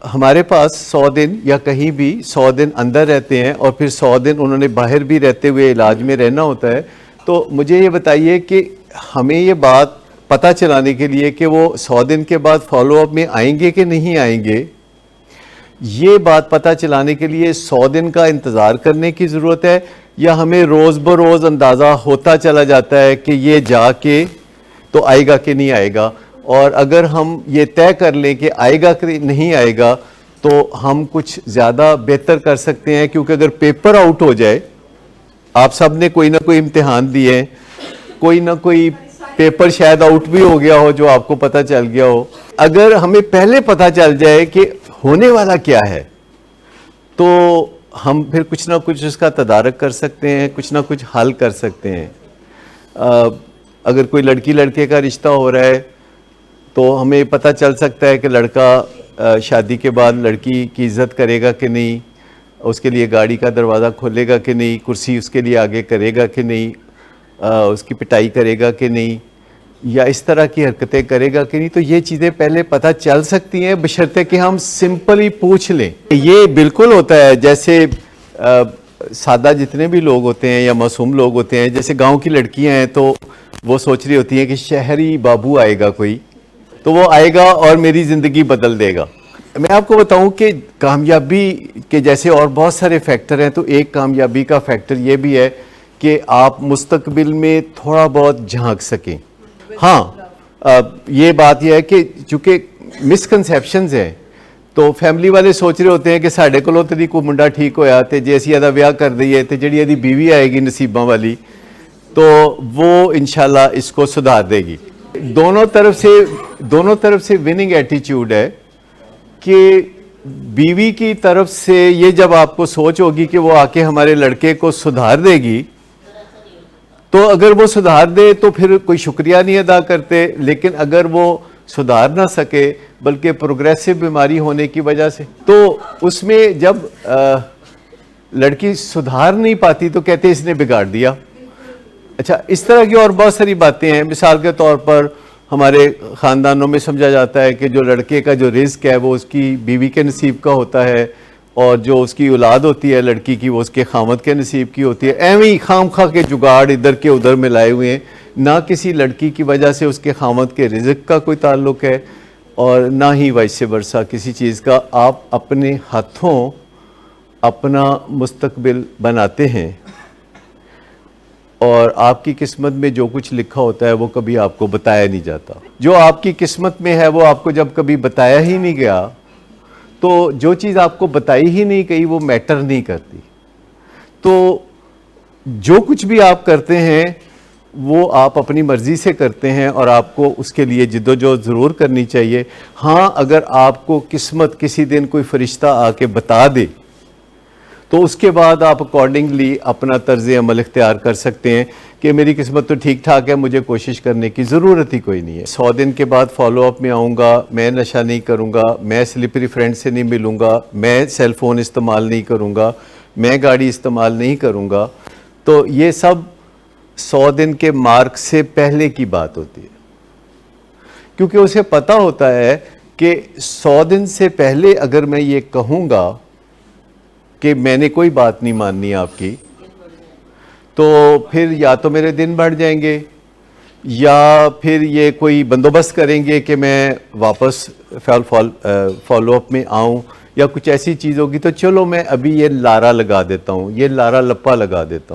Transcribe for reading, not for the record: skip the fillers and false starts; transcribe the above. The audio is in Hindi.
हमारे पास 100 दिन या कहीं भी 100 दिन अंदर रहते हैं और फिर 100 दिन उन्होंने बाहर भी रहते हुए इलाज में रहना होता है। तो मुझे ये बताइए कि हमें ये बात पता चलाने के लिए कि वो 100 दिन के बाद फॉलोअप में आएंगे कि नहीं आएंगे, ये बात पता चलाने के लिए 100 दिन का इंतज़ार करने की ज़रूरत है या हमें रोज़ बरोज़ अंदाज़ा होता चला जाता है कि ये जाके तो आएगा कि नहीं आएगा। और अगर हम ये तय कर लें कि आएगा कि नहीं आएगा तो हम कुछ ज़्यादा बेहतर कर सकते हैं, क्योंकि अगर पेपर आउट हो जाए, आप सब ने कोई ना कोई इम्तिहान दिए, कोई ना कोई पेपर शायद आउट भी हो गया हो जो आपको पता चल गया हो, अगर हमें पहले पता चल जाए कि होने वाला क्या है तो हम फिर कुछ ना कुछ उसका तदारक कर सकते हैं, कुछ ना कुछ हल कर सकते हैं। अगर कोई लड़की लड़के का रिश्ता हो रहा है तो हमें पता चल सकता है कि लड़का शादी के बाद लड़की की इज़्ज़त करेगा कि नहीं, उसके लिए गाड़ी का दरवाज़ा खोलेगा कि नहीं, कुर्सी उसके लिए आगे करेगा कि नहीं, उसकी पिटाई करेगा कि नहीं, या इस तरह की हरकतें करेगा कि नहीं। तो ये चीज़ें पहले पता चल सकती हैं बशर्ते कि हम सिंपल ही पूछ लें। ये बिल्कुल होता है जैसे सादा जितने भी लोग होते हैं या मासूम लोग होते हैं, जैसे गांव की लड़कियां हैं तो वो सोच रही होती हैं कि शहरी बाबू आएगा कोई, तो वो आएगा और मेरी ज़िंदगी बदल देगा। मैं आपको बताऊं कि कामयाबी के जैसे और बहुत सारे फैक्टर हैं, तो एक कामयाबी का फैक्टर ये भी है कि आप मुस्तकबिल में थोड़ा बहुत झांक सकें। हाँ, ये बात यह है कि चूँकि मिसकनसैप्शंस हैं तो फैमिली वाले सोच रहे होते हैं कि साढ़े कोलों तो कोई मुंडा ठीक होया तो जे असीं इहदा विआह कर दईए तो जिहड़ी इहदी बीवी आएगी नसीबां वाली तो वो इंशाल्लाह इसको सुधार देगी। दोनों तरफ से विनिंग एटीट्यूड है कि बीवी की तरफ से ये जब आपको सोच होगी कि वो आके हमारे लड़के को सुधार देगी, तो अगर वो सुधार दे तो फिर कोई शुक्रिया नहीं अदा करते, लेकिन अगर वो सुधार ना सके बल्कि प्रोग्रेसिव बीमारी होने की वजह से, तो उसमें जब लड़की सुधार नहीं पाती तो कहते इसने बिगाड़ दिया। अच्छा, इस तरह की और बहुत सारी बातें हैं। मिसाल के तौर पर हमारे ख़ानदानों में समझा जाता है कि जो लड़के का जो रिस्क है वो उसकी बीवी के नसीब का होता है और जो उसकी औलाद होती है लड़की की वो उसके खामद के नसीब की होती है। एवं ही खाम खा के जुगाड़ इधर के उधर मिलाए हुए हैं, ना किसी लड़की की वजह से उसके खामद के रिज़्क का कोई ताल्लुक़ है और ना ही वैसे वर्सा किसी चीज़ का। आप अपने हाथों अपना मुस्तकबिल बनाते हैं और आपकी किस्मत में जो कुछ लिखा होता है वो कभी आपको बताया नहीं जाता। जो आपकी किस्मत में है वो आपको जब कभी बताया ही नहीं गया तो जो चीज़ आपको बताई ही नहीं गई वो मैटर नहीं करती। तो जो कुछ भी आप करते हैं वो आप अपनी मर्ज़ी से करते हैं और आपको उसके लिए जिद्दोजहद ज़रूर करनी चाहिए। हाँ, अगर आपको किस्मत किसी दिन कोई फरिश्ता आके बता दे तो उसके बाद आप अकॉर्डिंगली अपना तर्ज़ अमल इख्तियार कर सकते हैं कि मेरी किस्मत तो ठीक ठाक है, मुझे कोशिश करने की ज़रूरत ही कोई नहीं है। 100 दिन के बाद फॉलोअप में आऊँगा, मैं नशा नहीं करूँगा, मैं स्लिपरी फ्रेंड से नहीं मिलूँगा, मैं सेल फ़ोन इस्तेमाल नहीं करूँगा, मैं गाड़ी इस्तेमाल नहीं करूँगा, तो ये सब 100 दिन के मार्क से पहले की बात होती है, क्योंकि उसे पता होता है कि 100 दिन से पहले अगर मैं ये कहूँगा कि मैंने कोई बात नहीं माननी आपकी, तो फिर या तो मेरे दिन बढ़ जाएंगे या फिर ये कोई बंदोबस्त करेंगे कि मैं वापस फॉलोअप में आऊँ या कुछ ऐसी चीज़ होगी। तो चलो मैं अभी ये लारा लगा देता हूँ, ये लारा लप्पा लगा देता हूँ।